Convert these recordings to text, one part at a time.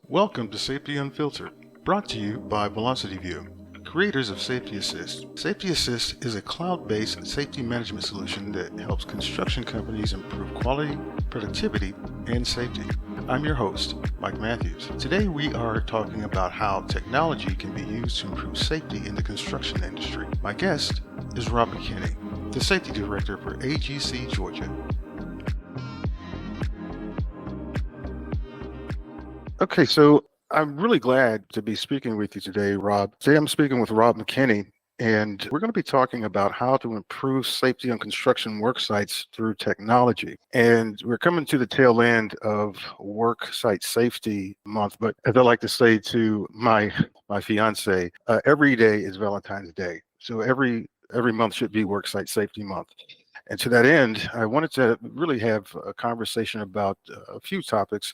Welcome to Safety Unfiltered, brought to you by Velocity View, creators of Safety Assist. Safety Assist is a cloud-based safety management solution that helps construction companies improve quality, productivity, and safety. I'm your host, Mike Matthews. Today we are talking about how technology can be used to improve safety in the construction industry. My guest is Rob McKinney, the Safety Director for AGC Georgia. Okay, so I'm really glad to be speaking with you today, Rob. Today I'm speaking with Rob McKinney, and we're going to be talking about how to improve safety on construction work sites through technology. And we're coming to the tail end of Worksite Safety Month, but as I like to say to my fiance, every day is Valentine's Day. So every month should be Worksite Safety Month. And to that end, I wanted to really have a conversation about a few topics.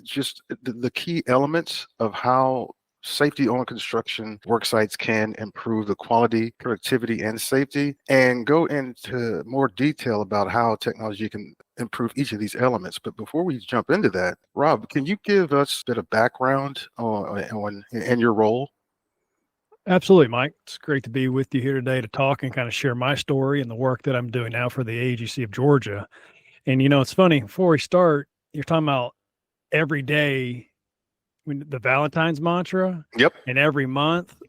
Just the key elements of how safety on construction work sites can improve the quality, productivity, and safety, and go into more detail about how technology can improve each of these elements. But before we jump into that, Rob, can you give us a bit of background on your role? Absolutely, Mike. It's great to be with you here today to talk and kind of share my story and the work that I'm doing now for the AGC of Georgia. And, you know, it's funny, before we start, you're talking about every day, when the Valentine's mantra. Yep. And every month,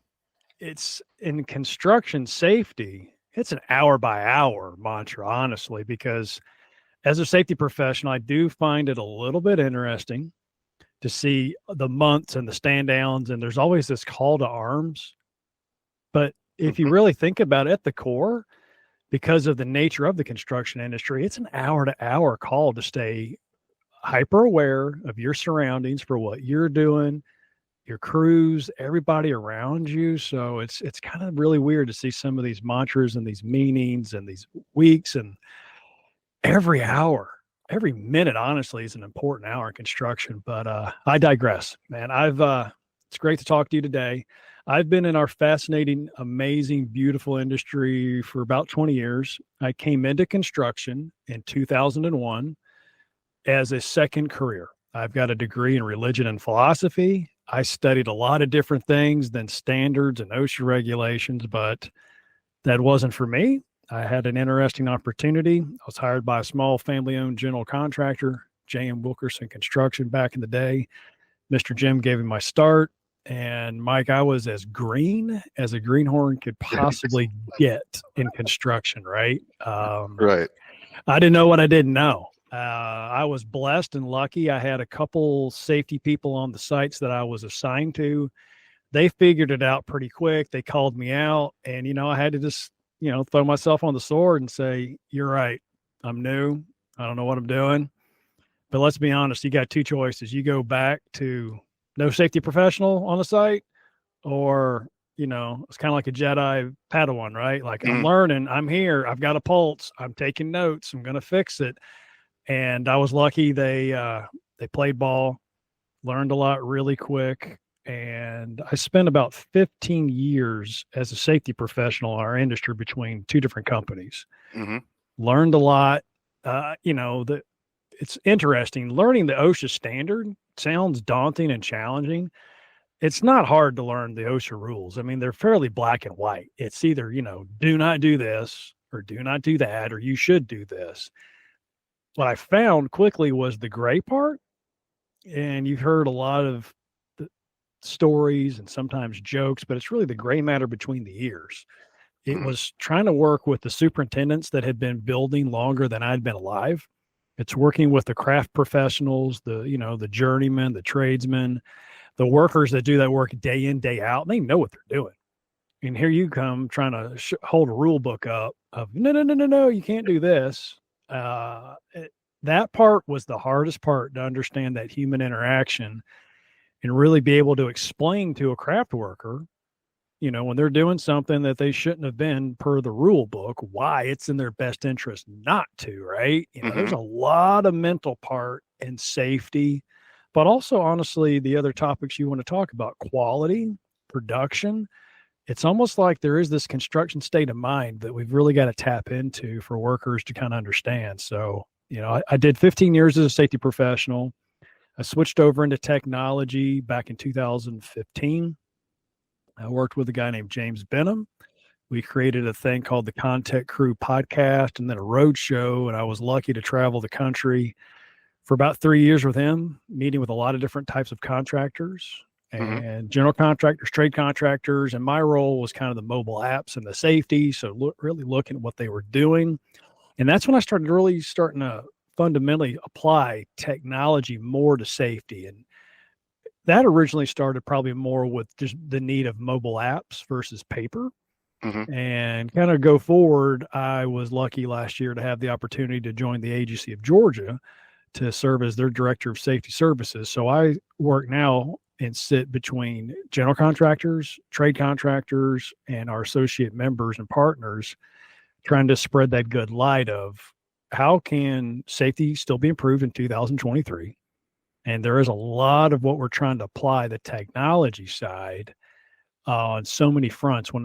it's in construction safety. It's an hour by hour mantra, honestly, because as a safety professional, I do find it a little bit interesting to see the months and the stand downs, and there's always this call to arms. But if you really think about it at the core, because of the nature of the construction industry, it's an hour to hour call to stay hyper aware of your surroundings for what you're doing, your crews, everybody around you. So it's kind of really weird to see some of these mantras and these meanings and these weeks, and every hour, every minute, honestly, is an important hour in construction. But I digress, man. It's great to talk to you today. I've been in our fascinating, amazing, beautiful industry for about 20 years. I came into construction in 2001 as a second career. I've got a degree in religion and philosophy. I studied a lot of different things than standards and OSHA regulations, but that wasn't for me. I had an interesting opportunity. I was hired by a small family-owned general contractor, J.M. Wilkerson Construction, back in the day. Mr. Jim gave me my start, and Mike, I was as green as a greenhorn could possibly get in construction, right? Right. I didn't know what I didn't know. I was blessed and lucky. I had a couple safety people on the sites that I was assigned to. They figured it out pretty quick. They called me out, and, I had to just, throw myself on the sword and say, you're right. I'm new. I don't know what I'm doing. But let's be honest. You got two choices. You go back to no safety professional on the site, or, it's kind of like a Jedi Padawan, right? Like, I'm learning. I'm here. I've got a pulse. I'm taking notes. I'm going to fix it. And I was lucky. They played ball, learned a lot really quick. And I spent about 15 years as a safety professional in our industry between two different companies. Learned a lot. It's interesting. Learning the OSHA standard sounds daunting and challenging. It's not hard to learn the OSHA rules. I mean, they're fairly black and white. It's either, do not do this or do not do that, or you should do this. What I found quickly was the gray part, and you've heard a lot of the stories and sometimes jokes, but it's really the gray matter between the ears. It was trying to work with the superintendents that had been building longer than I'd been alive. It's working with the craft professionals, the journeymen, the tradesmen, the workers that do that work day in, day out. They know what they're doing. And here you come trying to hold a rule book up of, no, you can't do this. That part was the hardest part, to understand that human interaction and really be able to explain to a craft worker, when they're doing something that they shouldn't have been per the rule book, why it's in their best interest not to, right? There's a lot of mental part and safety, but also, honestly, the other topics you want to talk about, quality, production. It's almost like there is this construction state of mind that we've really got to tap into for workers to kind of understand. So, I did 15 years as a safety professional. I switched over into technology back in 2015. I worked with a guy named James Benham. We created a thing called the Content Crew podcast and then a road show. And I was lucky to travel the country for about 3 years with him, meeting with a lot of different types of contractors and general contractors, trade contractors. And my role was kind of the mobile apps and the safety. So really looking at what they were doing. And that's when I started really starting to fundamentally apply technology more to safety. And that originally started probably more with just the need of mobile apps versus paper. And kind of go forward, I was lucky last year to have the opportunity to join the AGC of Georgia to serve as their director of safety services. So I work now and sit between general contractors, trade contractors, and our associate members and partners, trying to spread that good light of how can safety still be improved in 2023. And there is a lot of what we're trying to apply the technology side on so many fronts when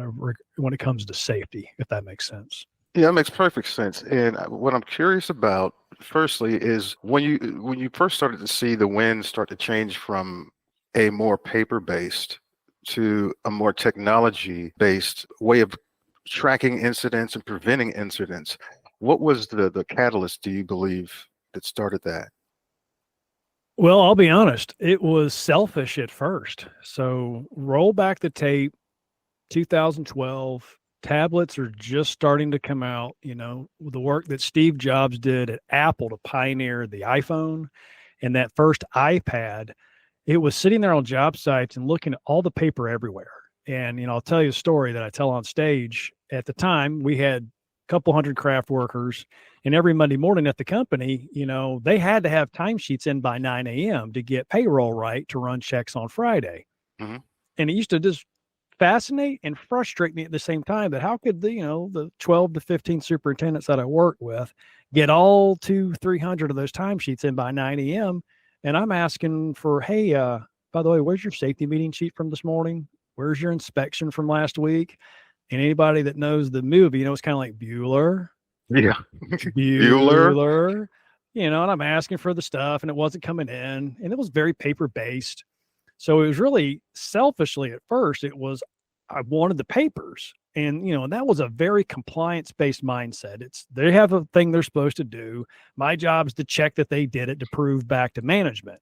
it comes to safety, if that makes sense. Yeah, that makes perfect sense. And what I'm curious about, firstly, is when you first started to see the winds start to change from a more paper-based to a more technology-based way of tracking incidents and preventing incidents, what was the catalyst, do you believe, that started that? Well, I'll be honest, it was selfish at first. So roll back the tape, 2012, tablets are just starting to come out, the work that Steve Jobs did at Apple to pioneer the iPhone and that first iPad. It was sitting there on job sites and looking at all the paper everywhere. And, I'll tell you a story that I tell on stage. At the time, we had a couple hundred craft workers, and every Monday morning at the company, they had to have timesheets in by 9 a.m. to get payroll right to run checks on Friday. And it used to just fascinate and frustrate me at the same time that how could the 12 to 15 superintendents that I worked with get all 200-300 of those timesheets in by 9 a.m. And I'm asking for, hey, by the way, where's your safety meeting sheet from this morning? Where's your inspection from last week? And anybody that knows the movie, it's kind of like Bueller. Yeah. Bueller. And I'm asking for the stuff and it wasn't coming in and it was very paper based. So it was really selfishly at first, I wanted the papers and, that was a very compliance based mindset. They have a thing they're supposed to do. My job is to check that they did it to prove back to management.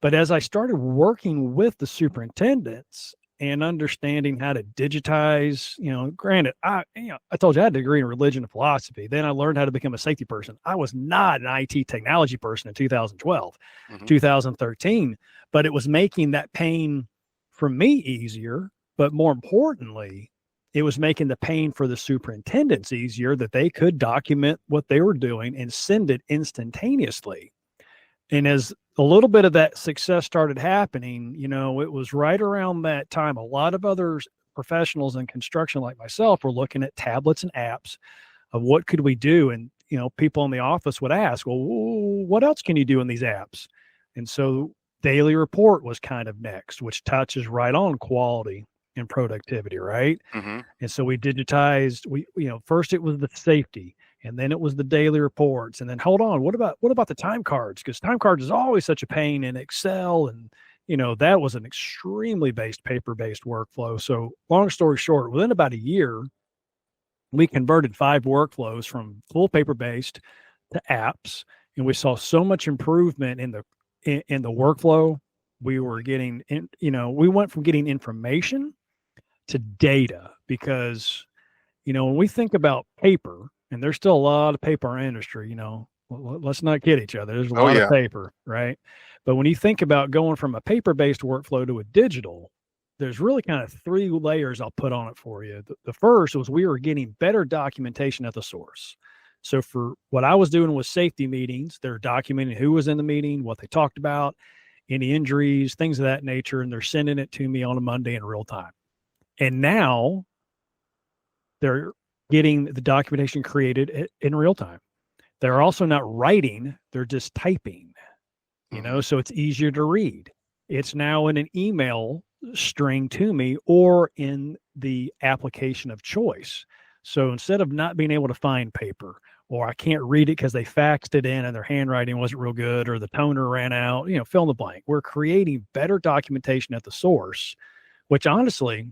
But as I started working with the superintendents and understanding how to digitize, granted, I told you I had a degree in religion and philosophy. Then I learned how to become a safety person. I was not an IT technology person in 2012, 2013, but it was making that pain for me easier. But more importantly, it was making the pain for the superintendents easier that they could document what they were doing and send it instantaneously. And as a little bit of that success started happening, it was right around that time. A lot of other professionals in construction like myself were looking at tablets and apps of what could we do. And, people in the office would ask, well, what else can you do in these apps? And so daily report was kind of next, which touches right on quality and productivity, right? And so we digitized, first it was the safety. And then it was the daily reports. And then hold on, what about the time cards? Because time cards is always such a pain in Excel. And, that was an extremely paper-based workflow. So long story short, within about a year, we converted 5 workflows from full paper-based to apps. And we saw so much improvement in the workflow. We were getting, we went from getting information to data because, when we think about paper, and there's still a lot of paper in our industry, let's not kid each other. There's a lot of paper, right? But when you think about going from a paper-based workflow to a digital, there's really kind of 3 layers I'll put on it for you. The first was we were getting better documentation at the source. So for what I was doing with safety meetings, they're documenting who was in the meeting, what they talked about, any injuries, things of that nature, and they're sending it to me on a Monday in real time. And now they're getting the documentation created in real time. They're also not writing, they're just typing, so it's easier to read. It's now in an email string to me or in the application of choice. So instead of not being able to find paper or I can't read it because they faxed it in and their handwriting wasn't real good, or the toner ran out, fill in the blank. We're creating better documentation at the source, which honestly,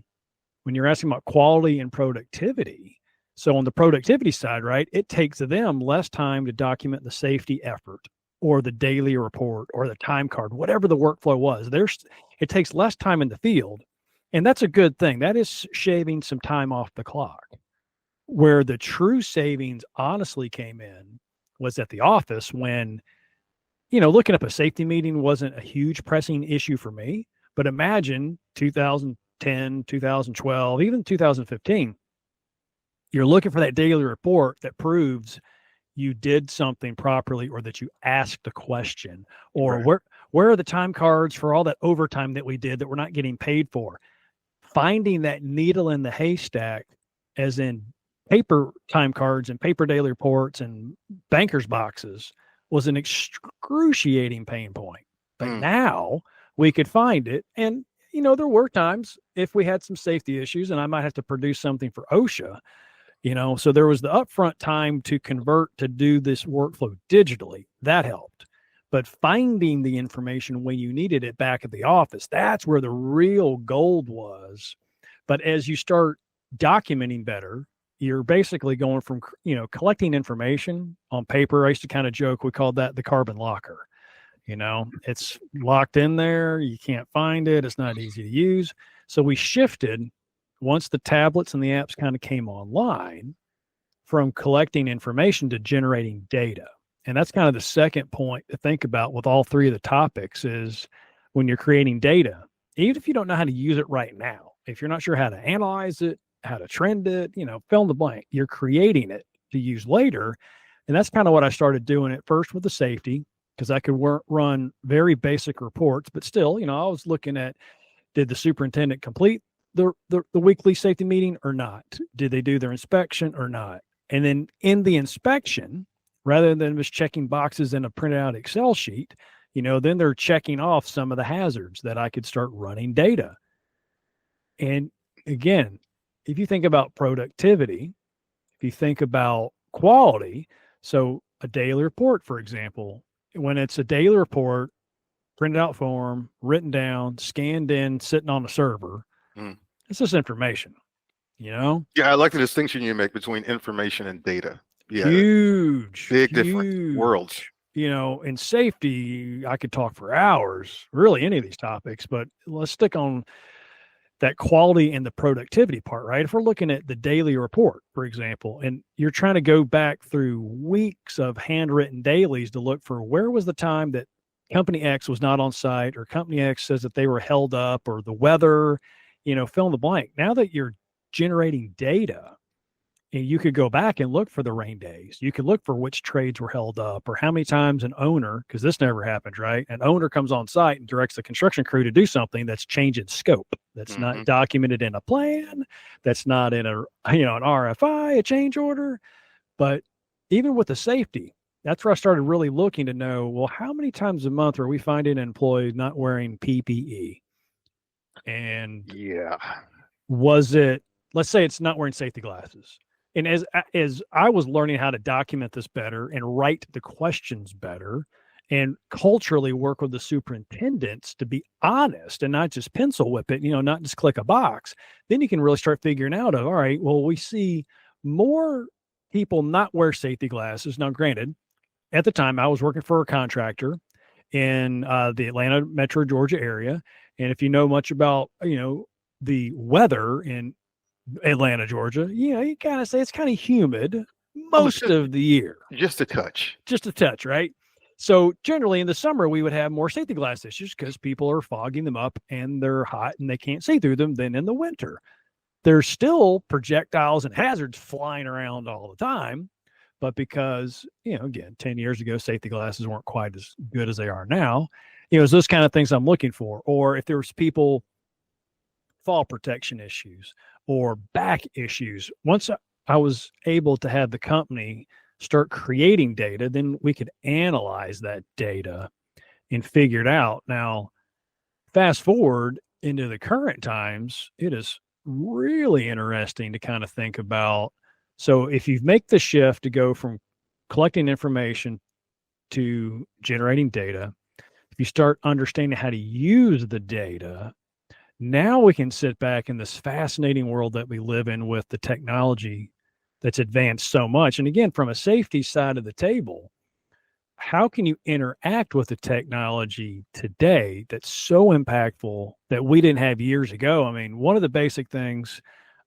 when you're asking about quality and productivity, so on the productivity side, right, it takes them less time to document the safety effort or the daily report or the time card, whatever the workflow was. It takes less time in the field, and that's a good thing. That is shaving some time off the clock. Where the true savings honestly came in was at the office when, looking up a safety meeting wasn't a huge pressing issue for me. But imagine 2010, 2012, even 2015, you're looking for that daily report that proves you did something properly or that you asked a question, or Right. where are the time cards for all that overtime that we did that we're not getting paid for? Finding that needle in the haystack, as in paper time cards and paper daily reports and banker's boxes, was an excruciating pain point. But now we could find it. And, there were times if we had some safety issues and I might have to produce something for OSHA, so there was the upfront time to convert to do this workflow digitally. That helped. But finding the information when you needed it back at the office, that's where the real gold was. But as you start documenting better, you're basically going from, collecting information on paper. I used to kind of joke, we called that the carbon locker. It's locked in there. You can't find it. It's not easy to use. So we shifted, once the tablets and the apps kind of came online, from collecting information to generating data. And that's kind of the second point to think about with all three of the topics is when you're creating data, even if you don't know how to use it right now, if you're not sure how to analyze it, how to trend it, fill in the blank, you're creating it to use later. And that's kind of what I started doing at first with the safety, because I could run very basic reports, but still, I was looking at, did the superintendent complete the weekly safety meeting or not? Did they do their inspection or not? And then in the inspection, rather than just checking boxes in a printed out Excel sheet, then they're checking off some of the hazards that I could start running data. And again, if you think about productivity, if you think about quality, so a daily report, for example, when it's a daily report, printed out form, written down, scanned in, sitting on a server, it's just information, Yeah, I like the distinction you make between information and data. Yeah, huge, different worlds. In safety, I could talk for hours, really any of these topics, but let's stick on that quality and the productivity part, right? If we're looking at the daily report, for example, and you're trying to go back through weeks of handwritten dailies to look for where was the time that company X was not on site, or company X says that they were held up, or the weather, fill in the blank. Now that you're generating data, and you could go back and look for the rain days. You could look for which trades were held up, or how many times an owner, because this never happens, right? An owner comes on site and directs the construction crew to do something that's changing scope. That's not documented in a plan. That's not in an RFI, a change order. But even with the safety, that's where I started really looking to know, well, how many times a month are we finding an employee not wearing PPE? And was it, let's say it's not wearing safety glasses. And as I was learning how to document this better and write the questions better and culturally work with the superintendents to be honest and not just pencil whip it, not just click a box, then you can really start figuring out all right, well, we see more people not wear safety glasses. Now, granted, at the time I was working for a contractor in the Atlanta metro Georgia area. And if you know much about, the weather in Atlanta, Georgia, you kind of say it's kind of humid most of the year. Just a touch, right? So generally in the summer, we would have more safety glass issues because people are fogging them up and they're hot and they can't see through them. Then in the winter, there's still projectiles and hazards flying around all the time. But because, again, 10 years ago, safety glasses weren't quite as good as they are now, it's those kind of things I'm looking for. Or if there's people, fall protection issues or back issues. Once I was able to have the company start creating data, then we could analyze that data and figure it out. Now, fast forward into the current times, it is really interesting to kind of think about. So if you make the shift to go from collecting information to generating data, if you start understanding how to use the data, now we can sit back in this fascinating world that we live in with the technology that's advanced so much. And again, from a safety side of the table, how can you interact with the technology today that's so impactful that we didn't have years ago? I mean, one of the basic things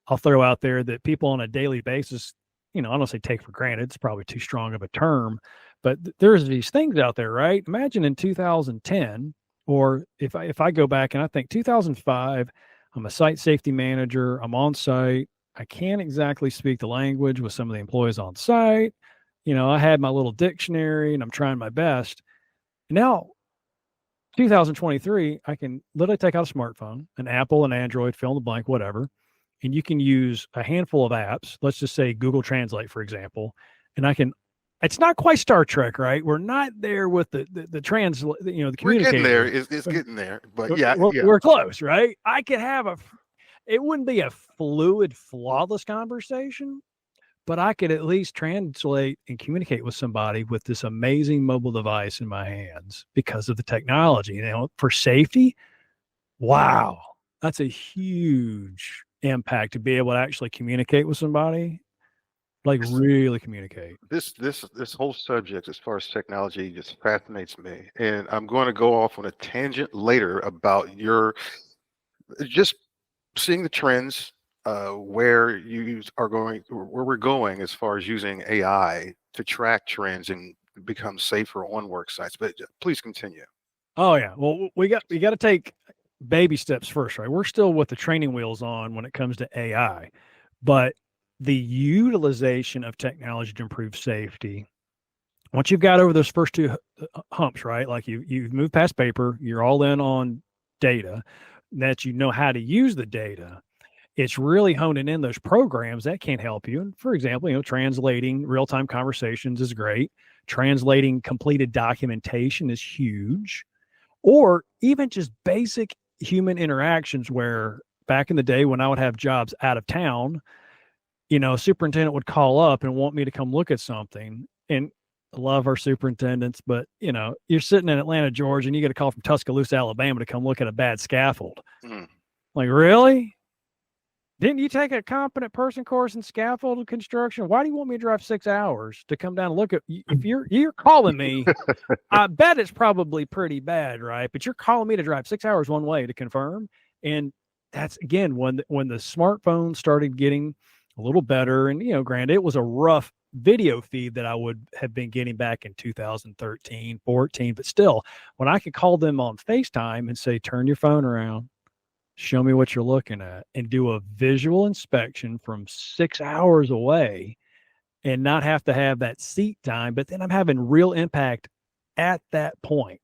I'll throw out there that people on a daily basis, I don't say take for granted, it's probably too strong of a term, but there's these things out there, right? Imagine in 2010, or if I go back and I think 2005, I'm a site safety manager, I'm on site, I can't exactly speak the language with some of the employees on site. I had my little dictionary and I'm trying my best. Now, 2023, I can literally take out a smartphone, an Apple, an Android, fill in the blank, whatever, and you can use a handful of apps. Let's just say Google Translate, for example, and it's not quite Star Trek, right? We're not there with the translate, the communication. We're getting there. It's getting there, but yeah, we're close, right? I could have it wouldn't be a fluid, flawless conversation, but I could at least translate and communicate with somebody with this amazing mobile device in my hands because of the technology. For safety, wow, that's a huge impact to be able to actually communicate with somebody, like really communicate. This whole subject, as far as technology, just fascinates me, and I'm going to go off on a tangent later about your just seeing the trends. Where we're going as far as using AI to track trends and become safer on work sites. But please continue. Oh yeah. Well, we got to take baby steps first, right? We're still with the training wheels on when it comes to AI, but the utilization of technology to improve safety, once you've got over those first two humps, right? Like you've moved past paper, you're all in on data, that how to use the data. It's really honing in those programs that can help you. And for example, translating real-time conversations is great. Translating completed documentation is huge. Or even just basic human interactions where back in the day when I would have jobs out of town, a superintendent would call up and want me to come look at something. And I love our superintendents, but you're sitting in Atlanta, Georgia, and you get a call from Tuscaloosa, Alabama to come look at a bad scaffold. Like, really? Didn't you take a competent person course in scaffold construction? Why do you want me to drive 6 hours to come down and look at? If you're calling me, I bet it's probably pretty bad, right? But you're calling me to drive 6 hours one way to confirm. And that's again when the smartphone started getting a little better. And granted, it was a rough video feed that I would have been getting back in 2013, 14, but still, when I could call them on FaceTime and say, "Turn your phone around. Show me what you're looking at," and do a visual inspection from 6 hours away and not have to have that seat time, but then I'm having real impact at that point.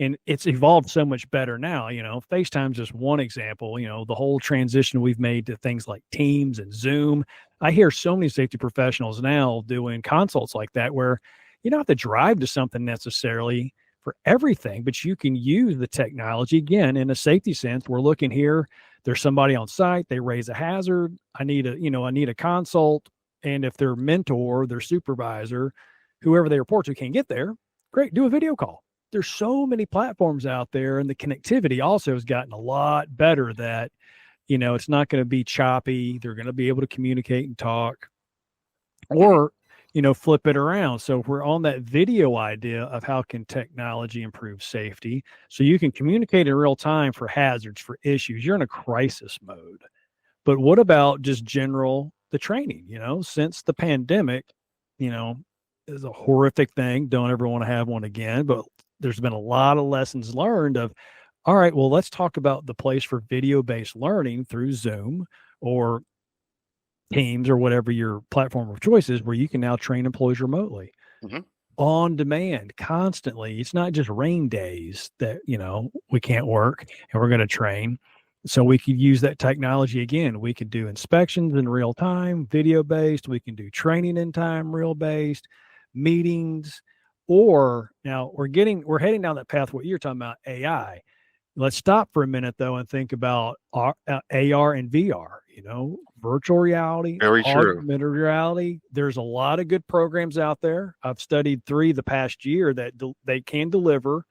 And it's evolved so much better now. FaceTime's just one example, the whole transition we've made to things like Teams and Zoom. I hear so many safety professionals now doing consults like that where you don't have to drive to something necessarily for everything, but you can use the technology again in a safety sense. We're looking here, there's somebody on site, they raise a hazard. I need a consult. And if their mentor, their supervisor, whoever they report to can't get there, great, do a video call. There's so many platforms out there, and the connectivity also has gotten a lot better that, it's not going to be choppy. They're going to be able to communicate and talk, or flip it around. So if we're on that video idea of how can technology improve safety, so you can communicate in real time for hazards, for issues, you're in a crisis mode. But what about just the training, since the pandemic, is a horrific thing. Don't ever want to have one again, but there's been a lot of lessons learned of, all right, well, let's talk about the place for video-based learning through Zoom or Teams or whatever your platform of choice is, where you can now train employees remotely on demand constantly. It's not just rain days that, we can't work and we're going to train. So we could use that technology again. We could do inspections in real time, video-based. We can do training in time, real-based, meetings. Or now we're heading down that path, what you're talking about, AI. Let's stop for a minute, though, and think about AR and VR. virtual reality, Very true. augmented reality. There's a lot of good programs out there. I've studied 3 the past year that they can deliver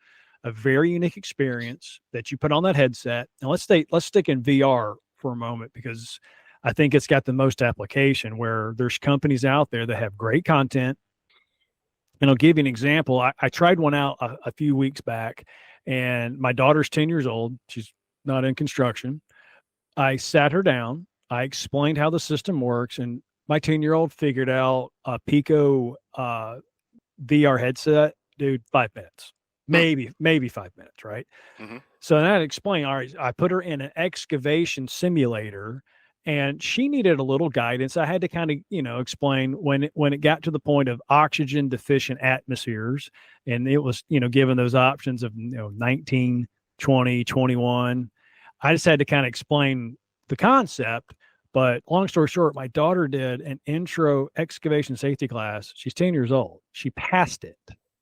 a very unique experience that you put on that headset. And let's stick in VR for a moment, because I think it's got the most application, where there's companies out there that have great content. And I'll give you an example. I tried one out a few weeks back, and my daughter's 10 years old. She's not in construction. I sat her down. I explained how the system works, and my 10-year-old figured out a Pico VR headset. Dude, 5 minutes, maybe 5 minutes, right? Mm-hmm. So then I explained, all right, I put her in an excavation simulator, and she needed a little guidance. I had to kind of, explain when it got to the point of oxygen deficient atmospheres, and it was, given those options of, 19, 20, 21. I just had to kind of explain the concept. But long story short, my daughter did an intro excavation safety class. She's 10 years old. She passed it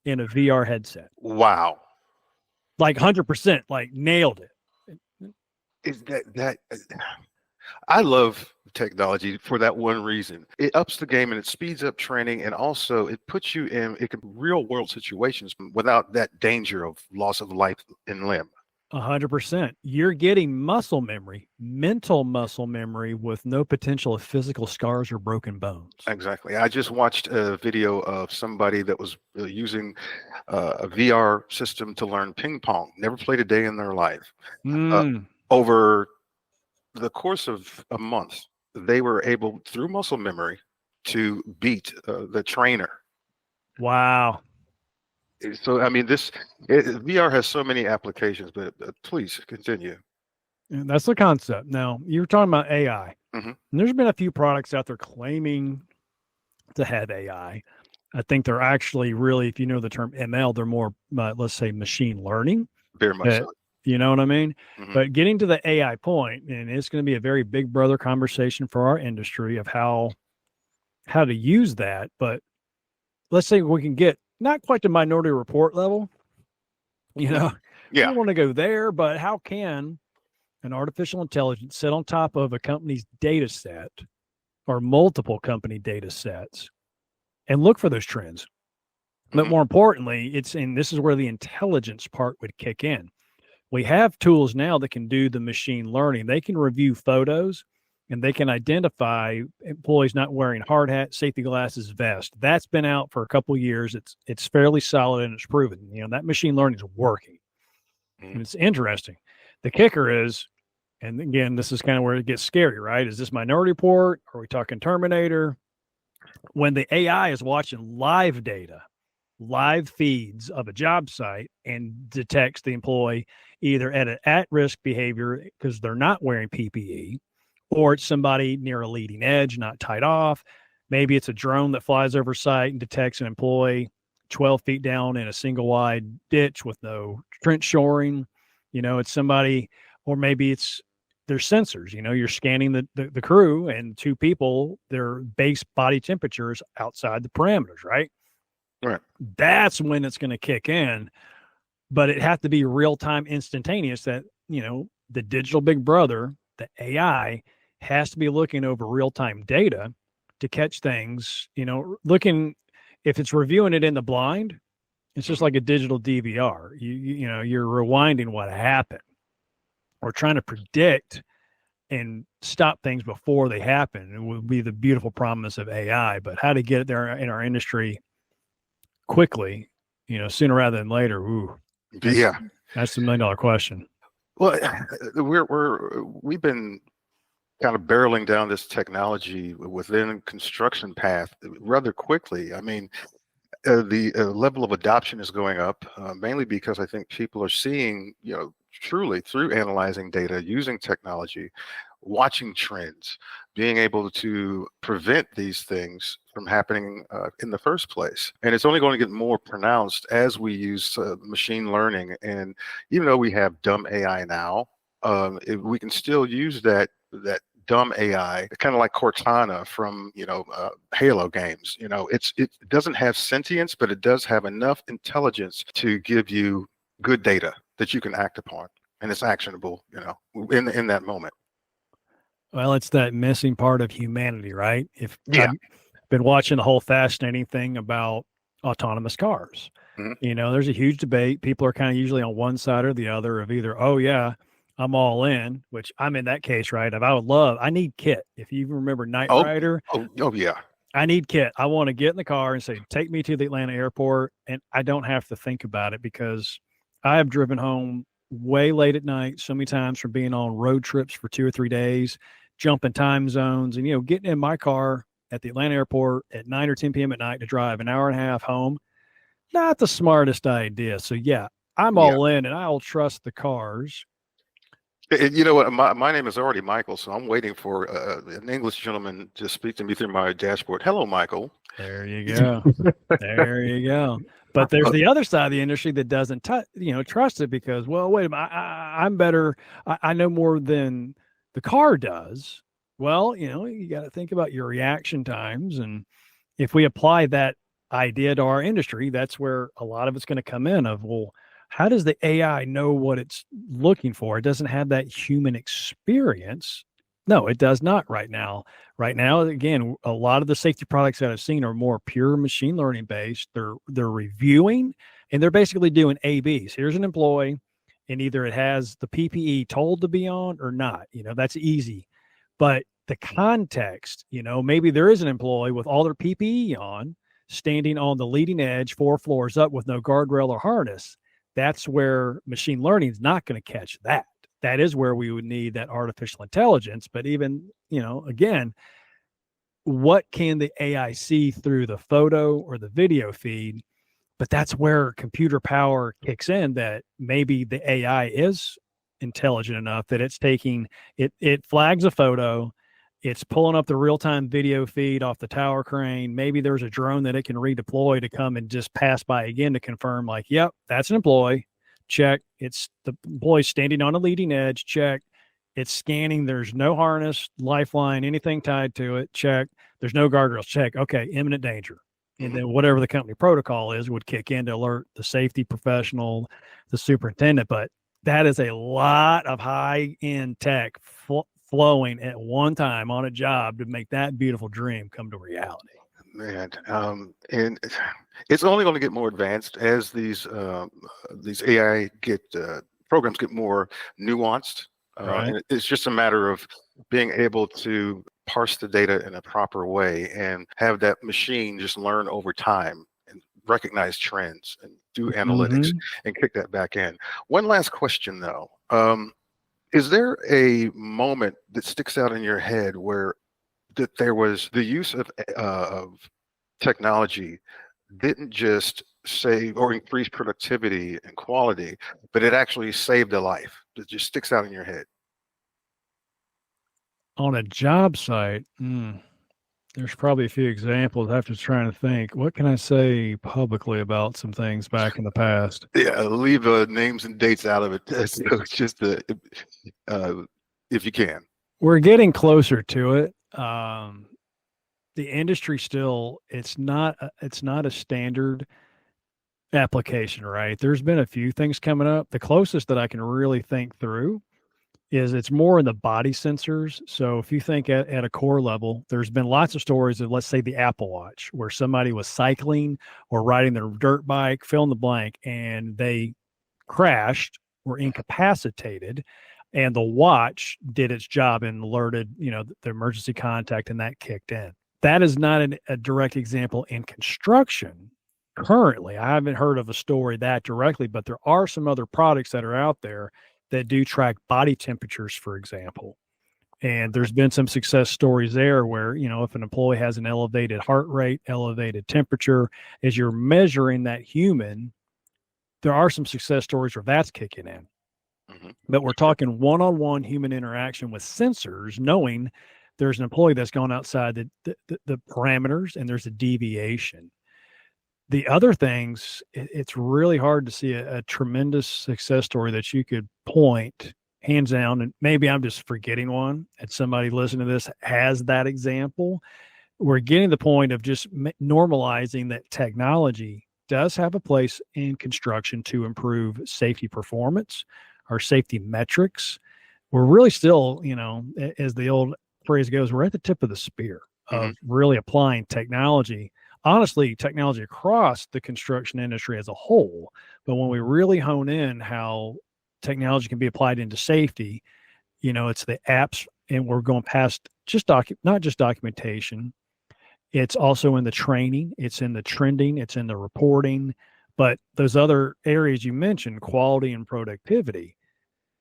in a VR headset. Wow. Like 100%, like nailed it. Is that I love technology for that one reason. It ups the game and it speeds up training, and also it puts you in real world situations without that danger of loss of life and limb. 100%. You're getting muscle memory, mental muscle memory, with no potential of physical scars or broken bones. Exactly. I just watched a video of somebody that was using a VR system to learn ping pong. Never played a day in their life. Over the course of a month, they were able, through muscle memory, to beat the trainer. Wow. So, I mean, VR has so many applications, but please continue. And that's the concept. Now, you're talking about AI. Mm-hmm. And there's been a few products out there claiming to have AI. I think they're actually really, if you know the term ML, they're more, let's say, machine learning. Very much so. You know what I mean? Mm-hmm. But getting to the AI point, and it's going to be a very big brother conversation for our industry of how to use that. But let's say we can get not quite to Minority Report level, Yeah. I don't want to go there, but how can an artificial intelligence sit on top of a company's data set or multiple company data sets and look for those trends? But more importantly, this is where the intelligence part would kick in. We have tools now that can do the machine learning. They can review photos, and they can identify employees not wearing hard hat, safety glasses, vest. That's been out for a couple of years. It's fairly solid, and it's proven. That machine learning is working. Mm-hmm. And it's interesting. The kicker is, and again, this is kind of where it gets scary, right? Is this Minority Report? Are we talking Terminator? When the AI is watching live data, live feeds of a job site, and detects the employee either at an at-risk behavior because they're not wearing PPE, or it's somebody near a leading edge, not tied off. Maybe it's a drone that flies over site and detects an employee 12 feet down in a single wide ditch with no trench shoring. It's somebody, or maybe there's sensors. You're scanning the crew, and 2 people, their base body temperatures outside the parameters, right? Right. That's when it's going to kick in. But it has to be real-time, instantaneous, that, the digital big brother, the AI, has to be looking over real-time data to catch things, looking, if it's reviewing it in the blind, it's just like a digital DVR. You're rewinding what happened, or trying to predict and stop things before they happen. It would be the beautiful promise of AI, but how to get it there in our industry quickly, sooner rather than later. Ooh, that's $1 million question. Well, we've been kind of barreling down this technology within construction path rather quickly. I mean, the level of adoption is going up, mainly because I think people are seeing, truly through analyzing data, using technology, watching trends, being able to prevent these things from happening in the first place. And it's only going to get more pronounced as we use machine learning. And even though we have dumb AI now, we can still use that dumb AI, kind of like Cortana from Halo games. It doesn't have sentience, but it does have enough intelligence to give you good data that you can act upon, and it's actionable, in that moment. Well, it's that missing part of humanity, right? If Yeah. I've been watching the whole fascinating thing about autonomous cars. Mhm. There's a huge debate. People are kind of usually on one side or the other of either, oh yeah, I'm all in, which I'm in that case, right? If I need Kit. If you remember Knight Oh, Rider, oh, yeah. I need Kit. I want to get in the car and say, take me to the Atlanta airport. And I don't have to think about it because I have driven home way late at night so many times from being on road trips for 2 or 3 days, jumping time zones and, getting in my car at the Atlanta airport at 9 or 10 p.m. at night to drive an hour and a half home. Not the smartest idea. So, yeah, I'm Yeah. all in and I'll trust the cars. You know what? My name is already Michael, so I'm waiting for an English gentleman to speak to me through my dashboard. Hello, Michael. There you go. There you go. But there's the other side of the industry that doesn't, trust it because, well, wait a minute, I'm better. I know more than the car does. Well, you got to think about your reaction times. And if we apply that idea to our industry, that's where a lot of it's going to come in of, well, how does the AI know what it's looking for? It doesn't have that human experience. No, it does not right now. Right now, again, a lot of the safety products that I've seen are more pure machine learning based. They're reviewing and they're basically doing A/Bs. Here's an employee, and either it has the PPE told to be on or not. That's easy. But the context, maybe there is an employee with all their PPE on, standing on the leading edge, 4 floors up with no guardrail or harness. That's where machine learning is not going to catch that. That is where we would need that artificial intelligence. But even, again, what can the AI see through the photo or the video feed? But that's where computer power kicks in, that maybe the AI is intelligent enough that it's taking it flags a photo, it's pulling up the real-time video feed off the tower crane. Maybe there's a drone that it can redeploy to come and just pass by again to confirm, like, yep, that's an employee. Check. It's the employee standing on a leading edge. Check. It's scanning. There's no harness, lifeline, anything tied to it. Check. There's no guardrails. Check. Okay, imminent danger. And then whatever the company protocol is would kick in to alert the safety professional, the superintendent. But that is a lot of high-end tech flowing at one time on a job to make that beautiful dream come to reality. Man, and it's only going to get more advanced as these AI programs get more nuanced. Right. And it's just a matter of being able to parse the data in a proper way and have that machine just learn over time and recognize trends and do analytics and kick that back in. One last question, though. Is there a moment that sticks out in your head where that there was the use of technology didn't just save or increase productivity and quality, but it actually saved a life? That just sticks out in your head. On a job site, there's probably a few examples. I have to try to think. What can I say publicly about some things back in the past? Yeah, leave names and dates out of it. So it's just if you can. We're getting closer to it. The industry still, it's not a standard application, right? There's been a few things coming up. The closest that I can really think through is it's more in the body sensors. So if you think at a core level, there's been lots of stories of, let's say, the Apple Watch, where somebody was cycling or riding their dirt bike, fill in the blank, and they crashed or incapacitated, and the watch did its job and alerted, the emergency contact, and that kicked in. That is not a direct example in construction currently. I haven't heard of a story that directly, but there are some other products that are out there that do track body temperatures, for example. And there's been some success stories there where, if an employee has an elevated heart rate, elevated temperature, as you're measuring that human, there are some success stories where that's kicking in. But we're talking one-on-one human interaction with sensors, knowing there's an employee that's gone outside the parameters and there's a deviation. The other things, it's really hard to see a tremendous success story that you could point hands down, and maybe I'm just forgetting one, and somebody listening to this has that example. We're getting to the point of just normalizing that technology does have a place in construction to improve safety performance, our safety metrics. we're really still, as the old phrase goes, we're at the tip of the spear of really applying technology. Honestly, technology across the construction industry as a whole. But when we really hone in how technology can be applied into safety, it's the apps, and we're going past just not just documentation. It's also in the training, it's in the trending, it's in the reporting. But those other areas you mentioned, quality and productivity,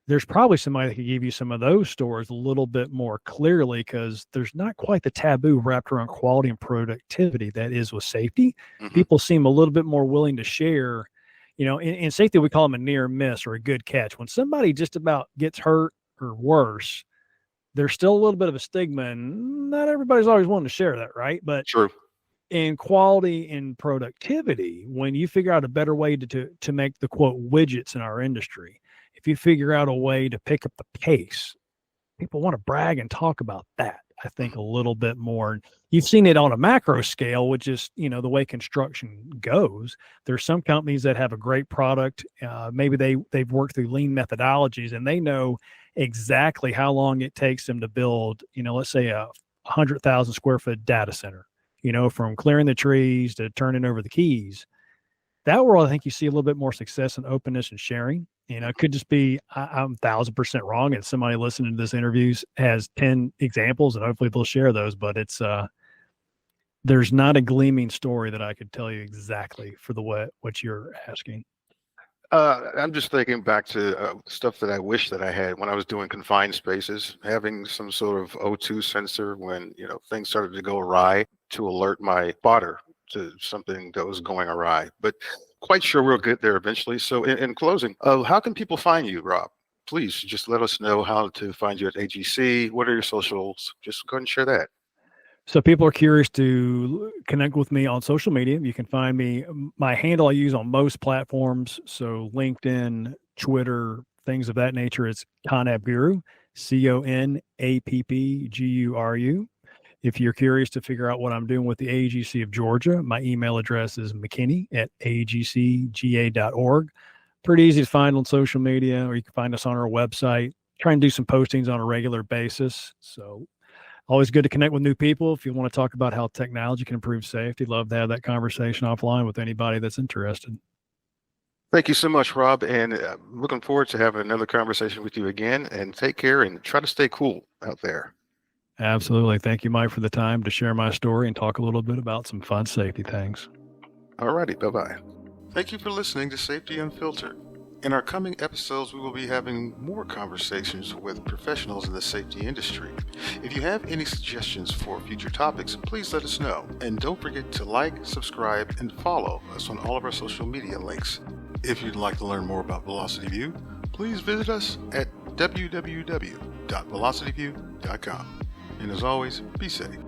there's probably somebody that could give you some of those stories a little bit more clearly, because there's not quite the taboo wrapped around quality and productivity that is with safety. People seem a little bit more willing to share. In safety, we call them a near miss or a good catch. When somebody just about gets hurt or worse, there's still a little bit of a stigma, and not everybody's always willing to share that, right? But True. In quality and productivity, when you figure out a better way to make the quote widgets in our industry, if you figure out a way to pick up the pace, people want to brag and talk about that, I think, a little bit more. You've seen it on a macro scale, which is, the way construction goes. There's some companies that have a great product. Maybe they've worked through lean methodologies, and they know exactly how long it takes them to build, let's say a 100,000 square foot data center, from clearing the trees to turning over the keys. That world, I think you see a little bit more success and openness and sharing. It could just be, I'm 1,000% wrong, and somebody listening to this interview has 10 examples, and hopefully they'll share those. But there's not a gleaming story that I could tell you exactly for what you're asking. I'm just thinking back to stuff that I wish that I had when I was doing confined spaces, having some sort of O2 sensor when, things started to go awry to alert my spotter to something that was going awry. But quite sure we'll get there eventually. So in closing, how can people find you, Rob? Please just let us know how to find you at AGC. What are your socials? Just go ahead and share that. So people are curious to connect with me on social media. You can find me. My handle I use on most platforms, so LinkedIn, Twitter, things of that nature, is ConAppGuru, ConAppGuru. If you're curious to figure out what I'm doing with the AGC of Georgia, my email address is mckinney@agcga.org. Pretty easy to find on social media, or you can find us on our website. Try and do some postings on a regular basis. So always good to connect with new people. If you want to talk about how technology can improve safety, love to have that conversation offline with anybody that's interested. Thank you so much, Rob, and looking forward to having another conversation with you again. And take care and try to stay cool out there. Absolutely. Thank you, Mike, for the time to share my story and talk a little bit about some fun safety things. All righty. Bye-bye. Thank you for listening to Safety Unfiltered. In our coming episodes, we will be having more conversations with professionals in the safety industry. If you have any suggestions for future topics, please let us know. And don't forget to like, subscribe, and follow us on all of our social media links. If you'd like to learn more about Velocity View, please visit us at www.velocityview.com. And as always, be safe.